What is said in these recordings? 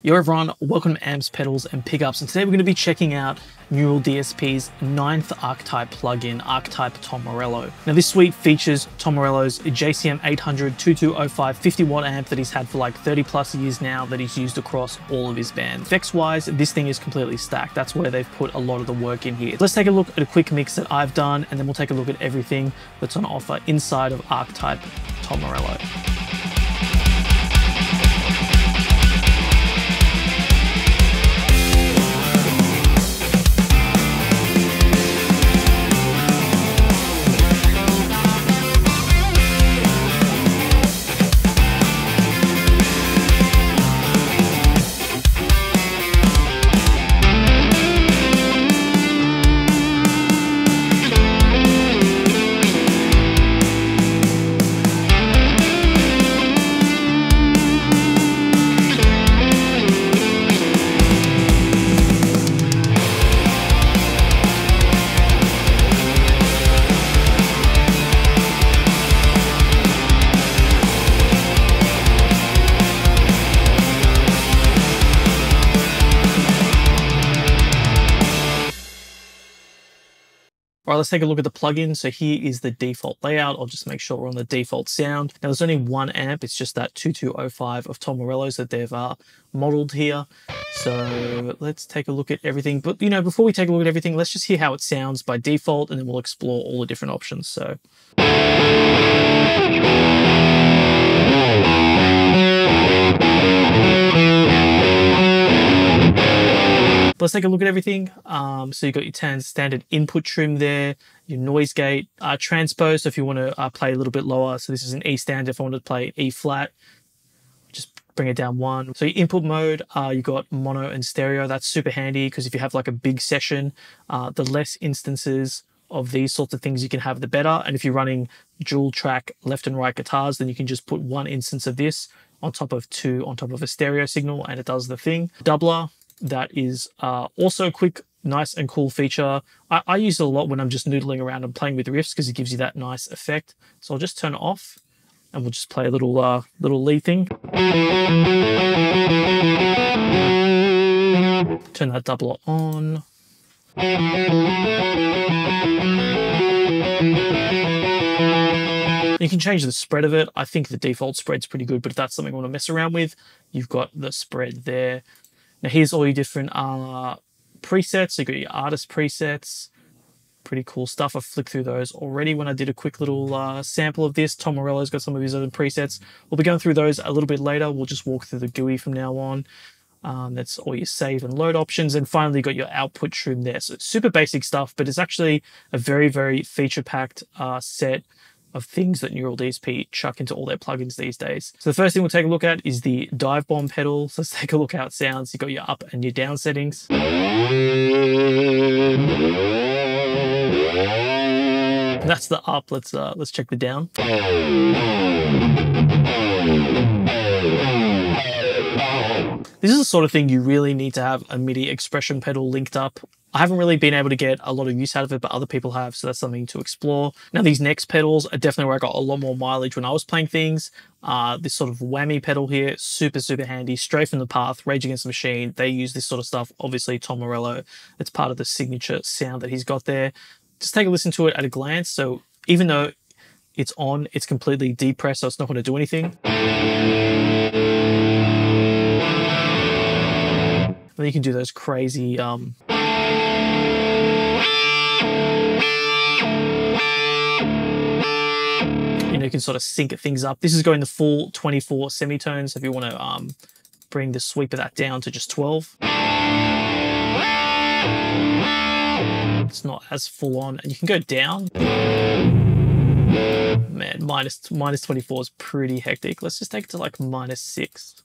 Yo everyone, welcome to Amps, Pedals and Pickups, and today we're going to be checking out NeuralDSP's 9th Archetype plugin, Archetype Tom Morello. Now this suite features Tom Morello's JCM 800 2205 50 watt amp that he's had for like 30 plus years now, that he's used across all of his bands. Effects wise, this thing is completely stacked. That's where they've put a lot of the work in here. Let's take a look at a quick mix that I've done, and then we'll take a look at everything that's on offer inside of Archetype Tom Morello. All right, let's take a look at the plugin. So here is the default layout. I'll just make sure we're on the default sound. Now there's only one amp. It's just that 2205 of Tom Morello's that they've modeled here. So let's take a look at everything. But you know, before we take a look at everything, let's just hear how it sounds by default, and then we'll explore all the different options. So. Let's take a look at everything. So you've got your standard input trim there, your noise gate, transpose, so if you want to play a little bit lower. So this is an E standard. If I wanted to play E flat, just bring it down one. So your input mode, you've got mono and stereo. That's super handy because if you have like a big session, the less instances of these sorts of things you can have, the better. And if you're running dual track left and right guitars, then you can just put one instance of this on top of two on top of a stereo signal, and it does the thing. Doubler. That is also a quick, nice and cool feature. I use it a lot when I'm just noodling around and playing with riffs because it gives you that nice effect. So I'll just turn it off and we'll just play a little lead thing. Turn that doubler on. You can change the spread of it. I think the default spread's pretty good, but if that's something you want to mess around with, you've got the spread there. Now here's all your different presets. So you've got your artist presets, pretty cool stuff. I've flicked through those already when I did a quick little sample of this. Tom Morello's got some of his own presets. We'll be going through those a little bit later. We'll just walk through the GUI from now on. That's all your save and load options. And finally, you got your output trim there. So it's super basic stuff, but it's actually a very, very feature-packed set of things that NeuralDSP chuck into all their plugins these days. So the first thing we'll take a look at is the dive bomb pedal. So let's take a look how it sounds. You've got your up and your down settings. That's the up. Let's check the down. This is the sort of thing you really need to have a MIDI expression pedal linked up. I haven't really been able to get a lot of use out of it, but other people have, so that's something to explore. Now these next pedals are definitely where I got a lot more mileage when I was playing things. This sort of whammy pedal here, super, super handy, straight from the path. Rage Against the Machine, they use this sort of stuff. Obviously Tom Morello, it's part of the signature sound that he's got there. Just take a listen to it at a glance. So even though it's on, it's completely depressed, so it's not going to do anything. Then you can do those crazy you can sort of sync things up. This is going the full 24 semitones. If you want to bring the sweep of that down to just 12. It's not as full on, and you can go down. Man, minus 24 is pretty hectic. Let's just take it to like -6.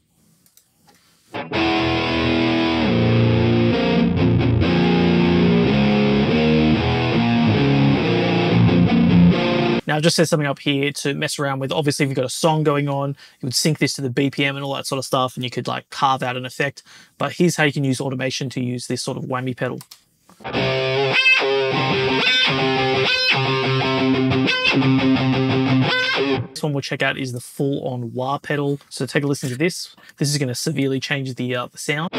Now, I've just set something up here to mess around with. Obviously, if you've got a song going on, you would sync this to the BPM and all that sort of stuff, and you could like carve out an effect. But here's how you can use automation to use this sort of whammy pedal. Next one we'll check out is the full-on wah pedal. So take a listen to this. This is going to severely change the sound.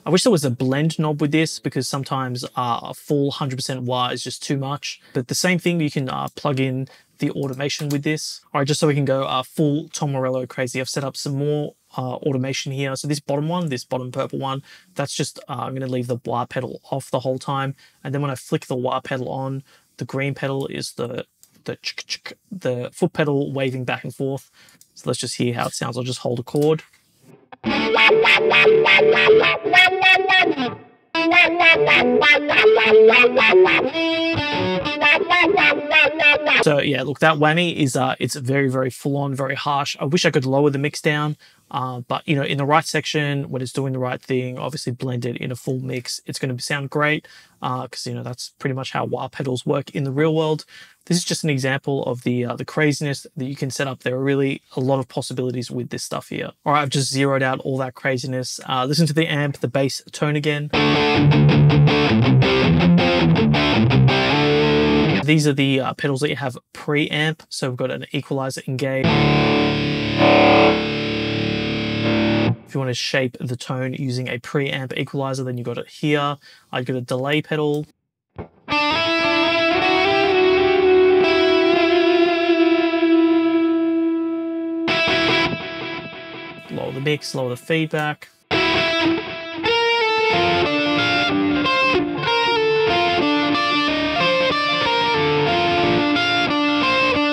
I wish there was a blend knob with this, because sometimes a full 100% wah is just too much. But the same thing, you can plug in the automation with this. All right, just so we can go full Tom Morello crazy, I've set up some more automation here. So this bottom one, this bottom purple one, that's just, I'm going to leave the wah pedal off the whole time. And then when I flick the wah pedal on, the green pedal is the foot pedal waving back and forth. So let's just hear how it sounds. I'll just hold a chord. So yeah, look, that whammy is it's very, very full on, very harsh. I wish I could lower the mix down, but you know, in the right section, when it's doing the right thing, obviously blended in a full mix, it's going to sound great, because you know, that's pretty much how wah pedals work in the real world. This is just an example of the craziness that you can set up. There are really a lot of possibilities with this stuff here. All right, I've just zeroed out all that craziness. Listen to the amp, the bass tone again. These are the pedals that you have pre-amp. So we've got an equalizer engaged. If you want to shape the tone using a pre-amp equalizer, then you've got it here. I've got a delay pedal. Lower the mix, lower the feedback.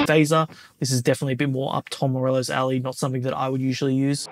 Phaser. This is definitely a bit more up Tom Morello's alley, not something that I would usually use.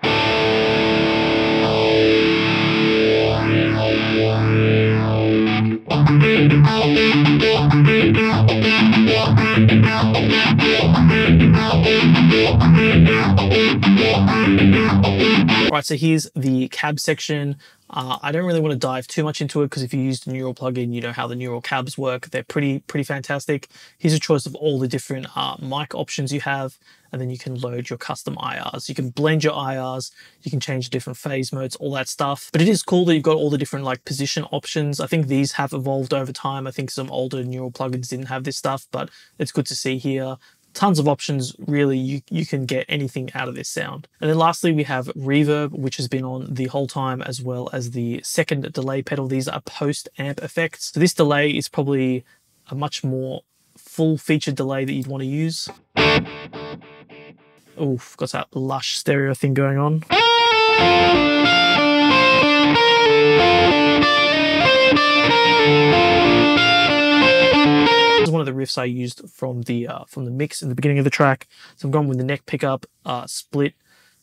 Right, so here's the cab section. I don't really want to dive too much into it, because if you use the Neural plugin, you know how the Neural cabs work. They're pretty fantastic. Here's a choice of all the different mic options you have, and then you can load your custom IRs. You can blend your IRs, you can change different phase modes, all that stuff. But it is cool that you've got all the different like position options. I think these have evolved over time. I think some older Neural plugins didn't have this stuff, but it's good to see here. Tons of options, really. You can get anything out of this sound. And then lastly, we have Reverb, which has been on the whole time, as well as the second delay pedal. These are post-amp effects. So this delay is probably a much more full-featured delay that you'd want to use. Oof, got that lush stereo thing going on. This is one of the riffs I used from the mix in the beginning of the track. So I'm going with the neck pickup, split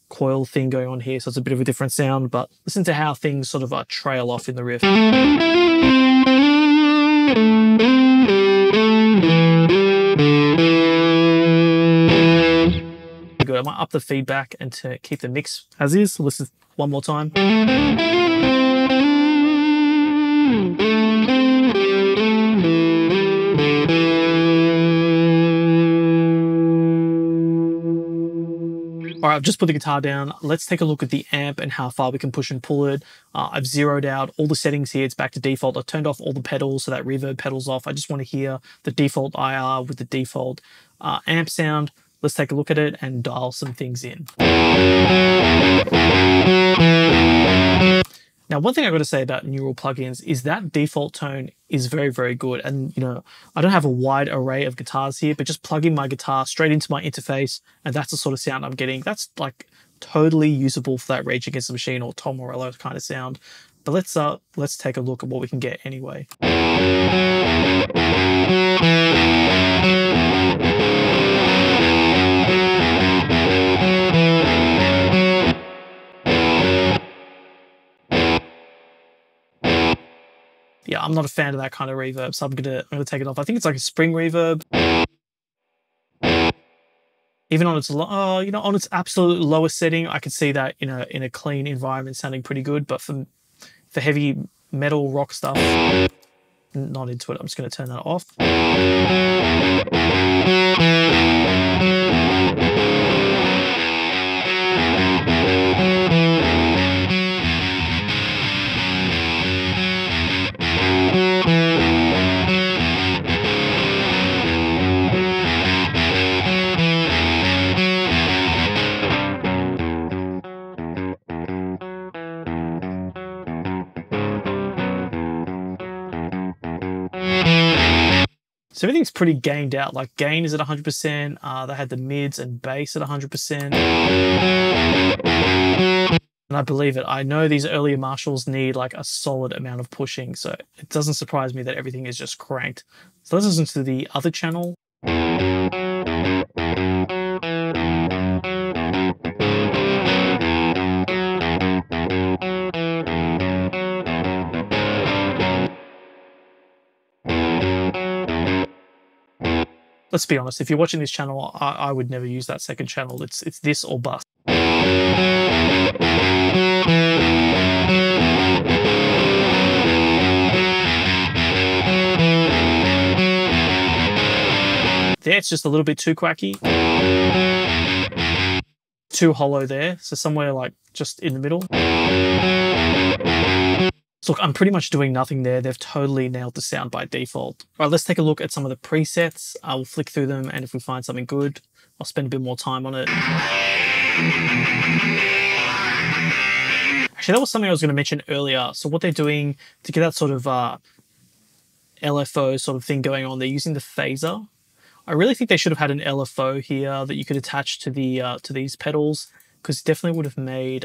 coil thing going on here. So it's a bit of a different sound, but listen to how things sort of trail off in the riff. Good. I might up the feedback and to keep the mix as is. So listen one more time. All right, I've just put the guitar down. Let's take a look at the amp and how far we can push and pull it. I've zeroed out all the settings here. It's back to default. I've turned off all the pedals, so that reverb pedal's off. I just want to hear the default IR with the default amp sound. Let's take a look at it and dial some things in. Now, one thing I've got to say about Neural plugins is that default tone is very, very good. And, you know, I don't have a wide array of guitars here, but just plugging my guitar straight into my interface, and that's the sort of sound I'm getting. That's like totally usable for that Rage Against the Machine or Tom Morello kind of sound. But let's take a look at what we can get anyway. Yeah, I'm not a fan of that kind of reverb, so I'm gonna take it off. I think it's like a spring reverb. Even on its on its absolute lowest setting, I could see that in a clean environment sounding pretty good. But for heavy metal rock stuff, not into it. I'm just gonna turn that off. So everything's pretty gained out. Like gain is at 100%. They had the mids and bass at 100%. And I believe it. I know these earlier Marshalls need like a solid amount of pushing, so it doesn't surprise me that everything is just cranked. So let's listen to the other channel. Let's be honest, if you're watching this channel, I would never use that second channel. It's this or bust. There, it's just a little bit too quacky. Too hollow there, so somewhere like just in the middle. So look, I'm pretty much doing nothing there. They've totally nailed the sound by default. All right, let's take a look at some of the presets. I will flick through them, and if we find something good, I'll spend a bit more time on it. Actually, that was something I was going to mention earlier. So what they're doing to get that sort of LFO sort of thing going on, they're using the phaser. I really think they should have had an LFO here that you could attach to the to these pedals, because it definitely would have made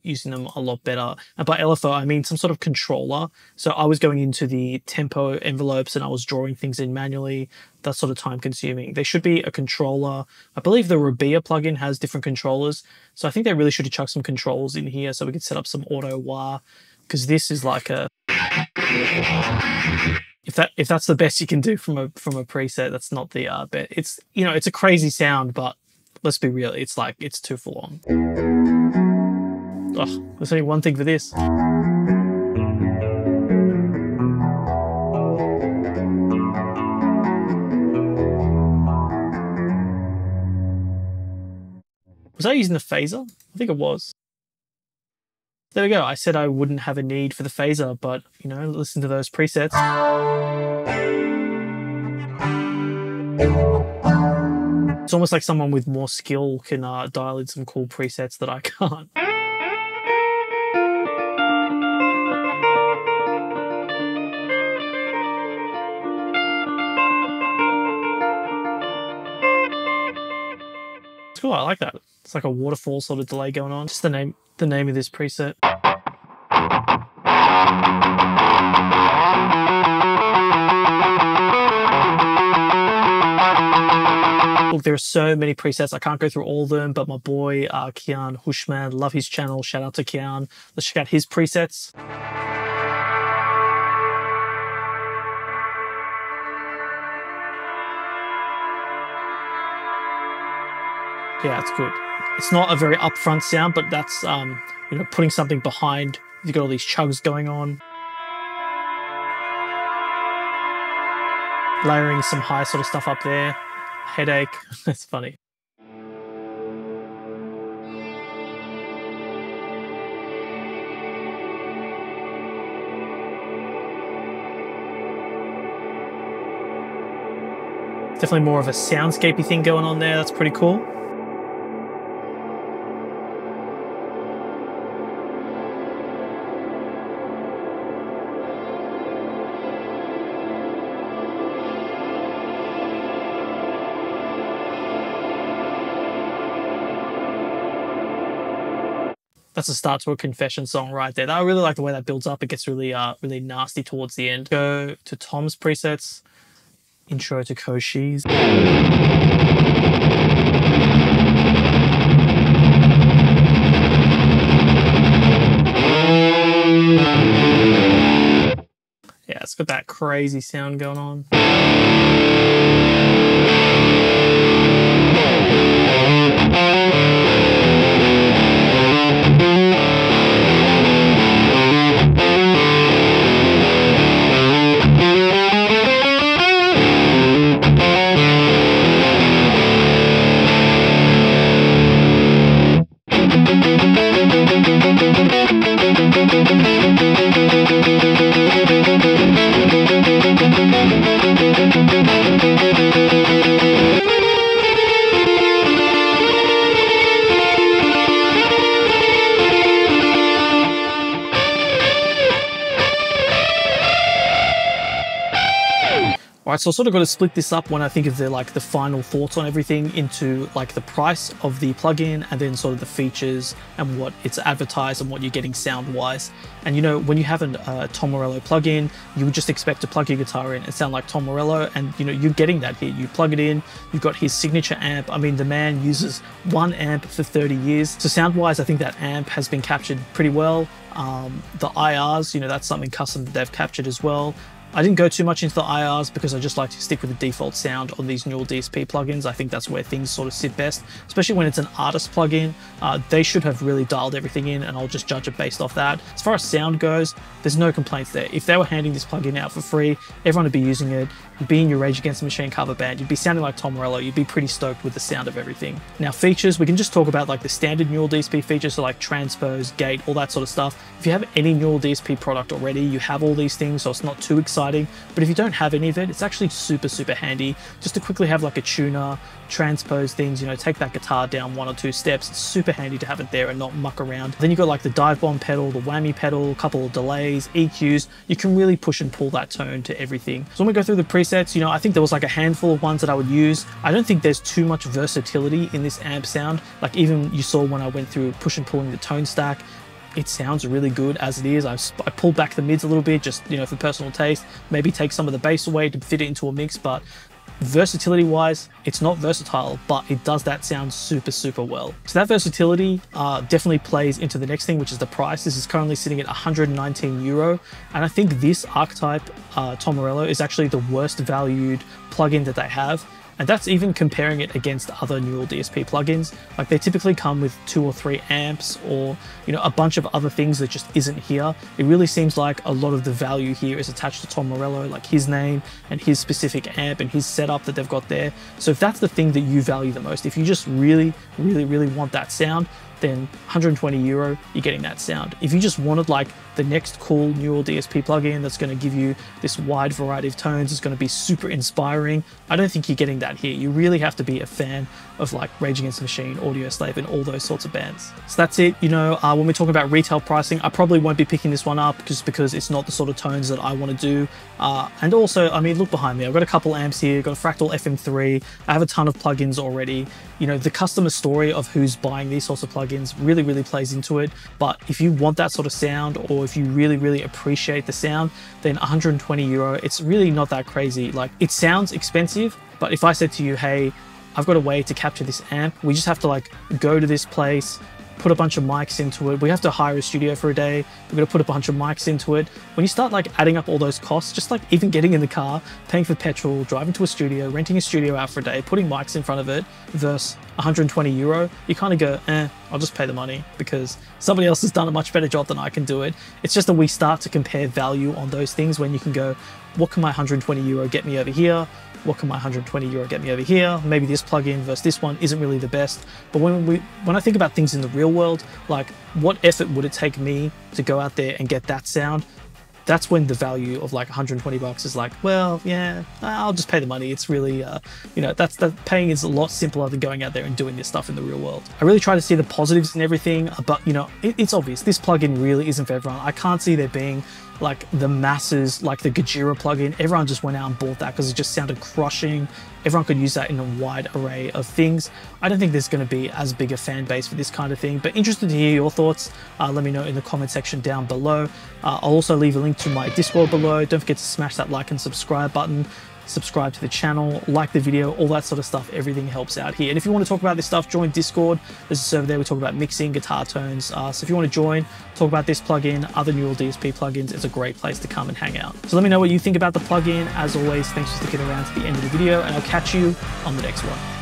using them a lot better. And by LFO, I mean some sort of controller. So I was going into the tempo envelopes and I was drawing things in manually. That's sort of time consuming. There should be a controller. I believe the Reverb plugin has different controllers. So I think they really should have chucked some controls in here so we could set up some auto wah, because this is like a... If that's the best you can do from a preset, that's not the best. It's, you know, it's a crazy sound, but let's be real, it's like, it's too full on. Oh, there's only one thing for this. Was I using the phaser? I think it was. There we go. I said I wouldn't have a need for the phaser, but, you know, listen to those presets. It's almost like someone with more skill can dial in some cool presets that I can't. It's cool, I like that. It's like a waterfall sort of delay going on. Just the name of this preset. Look, there are so many presets. I can't go through all of them, but my boy, Kian Hushman, love his channel. Shout out to Kian. Let's check out his presets. Yeah, it's good. It's not a very upfront sound, but that's, you know, putting something behind. You've got all these chugs going on. Layering some high sort of stuff up there. Headache. That's funny. Definitely more of a soundscapey thing going on there. That's pretty cool. That's a start to a confession song right there. I really like the way that builds up. It gets really, really nasty towards the end. Go to Tom's presets. Intro to Koshi's. Yeah, it's got that crazy sound going on. Right, so I sort of got to split this up when I think of the final thoughts on everything into like the price of the plugin and then sort of the features and what it's advertised and what you're getting sound wise. And you know, when you have a Tom Morello plugin, you would just expect to plug your guitar in and sound like Tom Morello, and you know, you're getting that here. You plug it in, you've got his signature amp. I mean, the man uses one amp for 30 years. So sound wise, I think that amp has been captured pretty well. The IRs, you know, that's something custom that they've captured as well. I didn't go too much into the IRs because I just like to stick with the default sound on these NeuralDSP plugins. I think that's where things sort of sit best, especially when it's an artist plugin. They should have really dialed everything in, and I'll just judge it based off that. As far as sound goes, there's no complaints there. If they were handing this plugin out for free, everyone would be using it. You'd be in your Rage Against the Machine cover band. You'd be sounding like Tom Morello. You'd be pretty stoked with the sound of everything. Now features, we can just talk about like the standard NeuralDSP features, so like transpose, gate, all that sort of stuff. If you have any NeuralDSP product already, you have all these things, so it's not too exciting. But if you don't have any of it, it's actually super, super handy just to quickly have like a tuner, transpose things, you know, take that guitar down 1 or 2 steps. It's super handy to have it there and not muck around. Then you've got like the dive bomb pedal, the whammy pedal, a couple of delays, EQs. You can really push and pull that tone to everything. So when we go through the presets, you know, I think there was like a handful of ones that I would use. I don't think there's too much versatility in this amp sound. Like even you saw when I went through push and pulling the tone stack, it sounds really good as it is. I pulled back the mids a little bit, just, you know, for personal taste, maybe take some of the bass away to fit it into a mix, but versatility wise, it's not versatile, but it does that sound super, super well. So that versatility definitely plays into the next thing, which is the price. This is currently sitting at 119 euro. And I think this Archetype Tom Morello is actually the worst valued plugin that they have. And that's even comparing it against other NeuralDSP plugins. Like they typically come with 2 or 3 amps or, you know, a bunch of other things that just isn't here. It really seems like a lot of the value here is attached to Tom Morello, like his name and his specific amp and his setup that they've got there. So if that's the thing that you value the most, if you just really, really, really want that sound, then 120 euro, you're getting that sound. If you just wanted like the next cool NeuralDSP plugin that's going to give you this wide variety of tones, it's going to be super inspiring, I don't think you're getting that here. You really have to be a fan of like Rage Against the Machine, Audioslave, and all those sorts of bands. So that's it. You know, when we talk about retail pricing, I probably won't be picking this one up just because it's not the sort of tones that I want to do. And also, I mean, look behind me. I've got a couple amps here, I've got a Fractal FM3. I have a ton of plugins already. You know, the customer story of who's buying these sorts of plugins really, really plays into it. But if you want that sort of sound, or if you really, really appreciate the sound, then 120 euro, it's really not that crazy. Like, it sounds expensive, but if I said to you, hey, I've got a way to capture this amp, we just have to like go to this place, put a bunch of mics into it. We have to hire a studio for a day. We're going to put a bunch of mics into it. When you start like adding up all those costs, just like even getting in the car, paying for petrol, driving to a studio, renting a studio out for a day, putting mics in front of it versus 120 euro, you kind of go, I'll just pay the money because somebody else has done a much better job than I can do it. It's just that we start to compare value on those things when you can go, what can my 120 euro get me over here? What can my 120 euro get me over here? Maybe this plugin versus this one isn't really the best. But when I think about things in the real world, like what effort would it take me to go out there and get that sound? That's when the value of like 120 bucks is like, well, yeah, I'll just pay the money. It's really, you know, that paying is a lot simpler than going out there and doing this stuff in the real world. I really try to see the positives in everything, but you know, it's obvious. This plugin really isn't for everyone. I can't see there being like the masses, like the Gojira plugin. Everyone just went out and bought that because it just sounded crushing. Everyone could use that in a wide array of things. I don't think there's going to be as big a fan base for this kind of thing, but interested to hear your thoughts. Let me know in the comment section down below. I'll also leave a link to my Discord below. Don't forget to smash that like and subscribe button. Subscribe to the channel, like the video, all that sort of stuff. Everything helps out here. And if you want to talk about this stuff, join Discord. There's a server there. We talk about mixing, guitar tones. So if you want to join, talk about this plugin, other NeuralDSP plugins, it's a great place to come and hang out. So let me know what you think about the plugin. As always, thanks for sticking around to the end of the video, and I'll catch you on the next one.